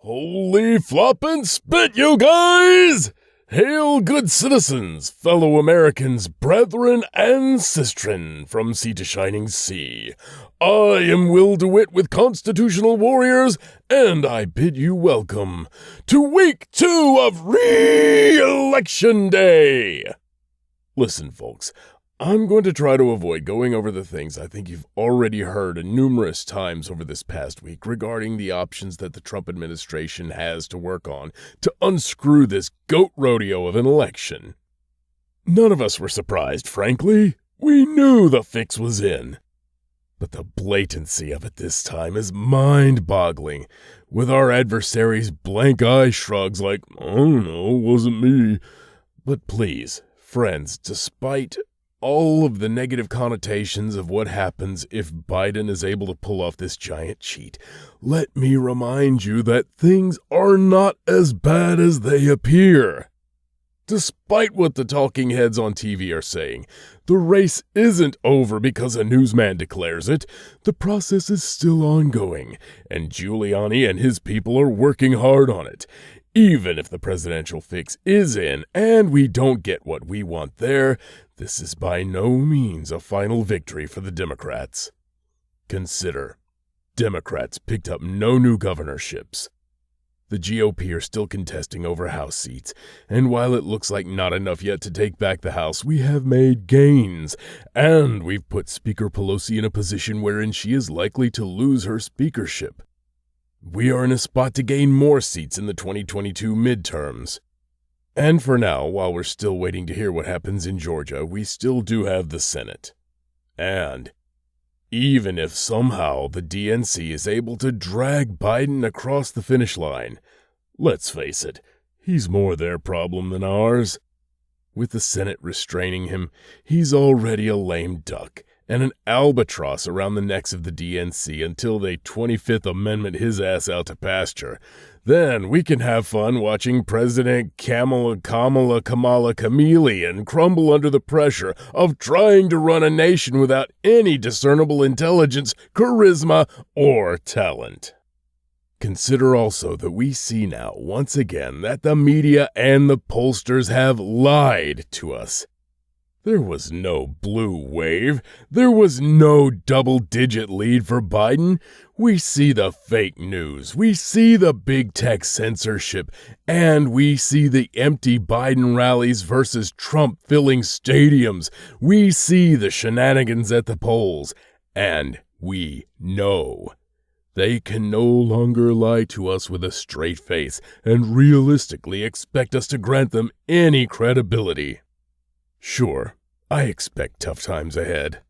Holy floppin' spit, you guys! Hail, good citizens, fellow Americans, brethren, and sistren from sea to shining sea. I am Will DeWitt with Constitutional Warriors, and I bid you welcome to Week 2 of Re-Election Day. Listen, folks, I'm going to try to avoid going over the things I think you've already heard numerous times over this past week regarding the options that the Trump administration has to work on to unscrew this goat rodeo of an election. None of us were surprised, frankly. We knew the fix was in. But the blatancy of it this time is mind-boggling, with our adversaries' blank-eye shrugs like, I don't know, wasn't me. But please, friends, despite all of the negative connotations of what happens if Biden is able to pull off this giant cheat, let me remind you that things are not as bad as they appear. Despite what the talking heads on TV are saying, the race isn't over because a newsman declares it. The process is still ongoing, and Giuliani and his people are working hard on it. Even if the presidential fix is in and we don't get what we want there, this is by no means a final victory for the Democrats. Consider, Democrats picked up no new governorships. The GOP are still contesting over House seats, and while it looks like not enough yet to take back the House, we have made gains, and we've put Speaker Pelosi in a position wherein she is likely to lose her speakership. We are in a spot to gain more seats in the 2022 midterms. And for now, while we're still waiting to hear what happens in Georgia, we still do have the Senate. And even if somehow the DNC is able to drag Biden across the finish line, let's face it, he's more their problem than ours. With the Senate restraining him, he's already a lame duck and an albatross around the necks of the DNC until they 25th Amendment his ass out to pasture. Then we can have fun watching President Kamala Chameleon crumble under the pressure of trying to run a nation without any discernible intelligence, charisma, or talent. Consider also that we see now, once again, that the media and the pollsters have lied to us. There was no blue wave. There was no double-digit lead for Biden. We see the fake news. We see the big tech censorship. And we see the empty Biden rallies versus Trump filling stadiums. We see the shenanigans at the polls. And we know they can no longer lie to us with a straight face and realistically expect us to grant them any credibility. Sure, I expect tough times ahead.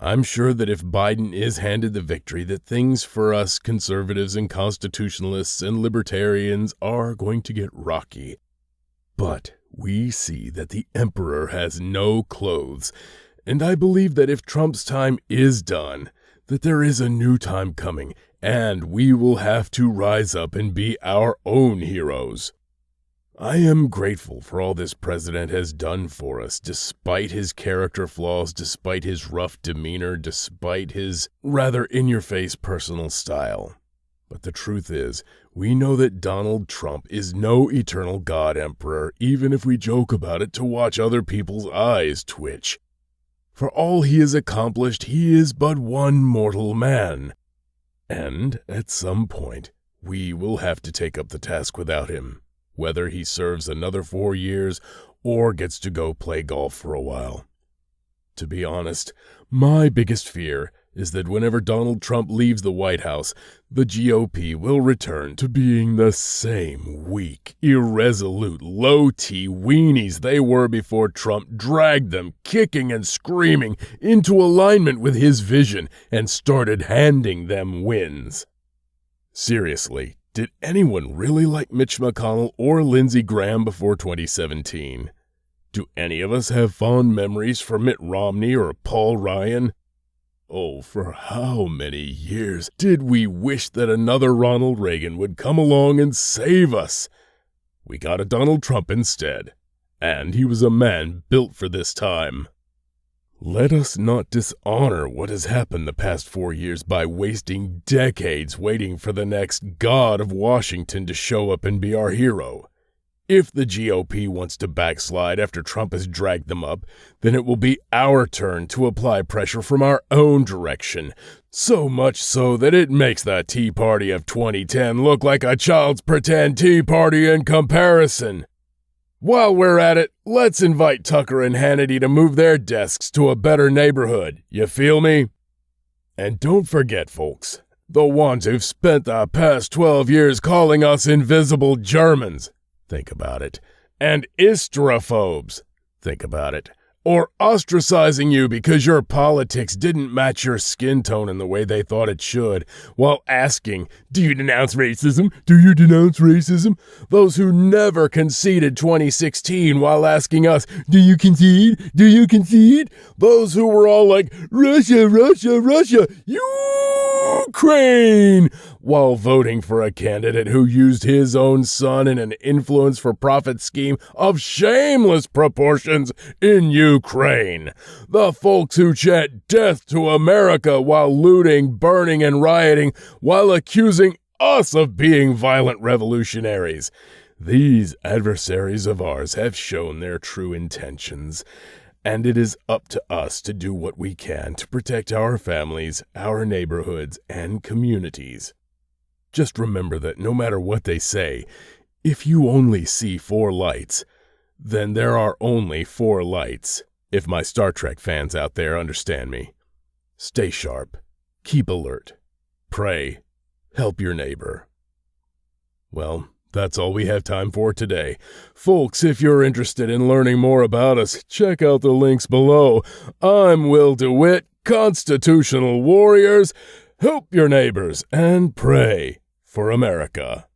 I'm sure that if Biden is handed the victory, that things for us conservatives and constitutionalists and libertarians are going to get rocky. But we see that the emperor has no clothes, and I believe that if Trump's time is done, that there is a new time coming, and we will have to rise up and be our own heroes. I am grateful for all this president has done for us, despite his character flaws, despite his rough demeanor, despite his rather in-your-face personal style. But the truth is, we know that Donald Trump is no eternal God emperor, even if we joke about it to watch other people's eyes twitch. For all he has accomplished, he is but one mortal man. And, at some point, we will have to take up the task without him, whether he serves another 4 years or gets to go play golf for a while. To be honest, my biggest fear is that whenever Donald Trump leaves the White House, the GOP will return to being the same weak, irresolute, low-T weenies they were before Trump dragged them, kicking and screaming, into alignment with his vision and started handing them wins. Seriously, did anyone really like Mitch McConnell or Lindsey Graham before 2017? Do any of us have fond memories for Mitt Romney or Paul Ryan? Oh, for how many years did we wish that another Ronald Reagan would come along and save us? We got a Donald Trump instead, and he was a man built for this time. Let us not dishonor what has happened the past 4 years by wasting decades waiting for the next god of Washington to show up and be our hero. If the GOP wants to backslide after Trump has dragged them up, then it will be our turn to apply pressure from our own direction, so much so that it makes the Tea Party of 2010 look like a child's pretend Tea Party in comparison. While we're at it, let's invite Tucker and Hannity to move their desks to a better neighborhood. You feel me? And don't forget, folks, the ones who've spent the past 12 years calling us invisible Germans. Think about it. And istrophobes. Think about it. Or ostracizing you because your politics didn't match your skin tone in the way they thought it should, while asking, do you denounce racism? Do you denounce racism? Those who never conceded 2016 while asking us, do you concede? Do you concede? Those who were all like, Russia, Russia, Russia, Ukraine, while voting for a candidate who used his own son in an influence for profit scheme of shameless proportions in Ukraine. The folks who chant death to America while looting, burning, and rioting, while accusing us of being violent revolutionaries. These adversaries of ours have shown their true intentions, and it is up to us to do what we can to protect our families, our neighborhoods, and communities. Just remember that no matter what they say, if you only see 4 lights, then there are only 4 lights, if my Star Trek fans out there understand me. Stay sharp, keep alert, pray, help your neighbor. Well, that's all we have time for today. Folks, if you're interested in learning more about us, check out the links below. I'm Will DeWitt, Constitutional Warriors. Help your neighbors and pray for America.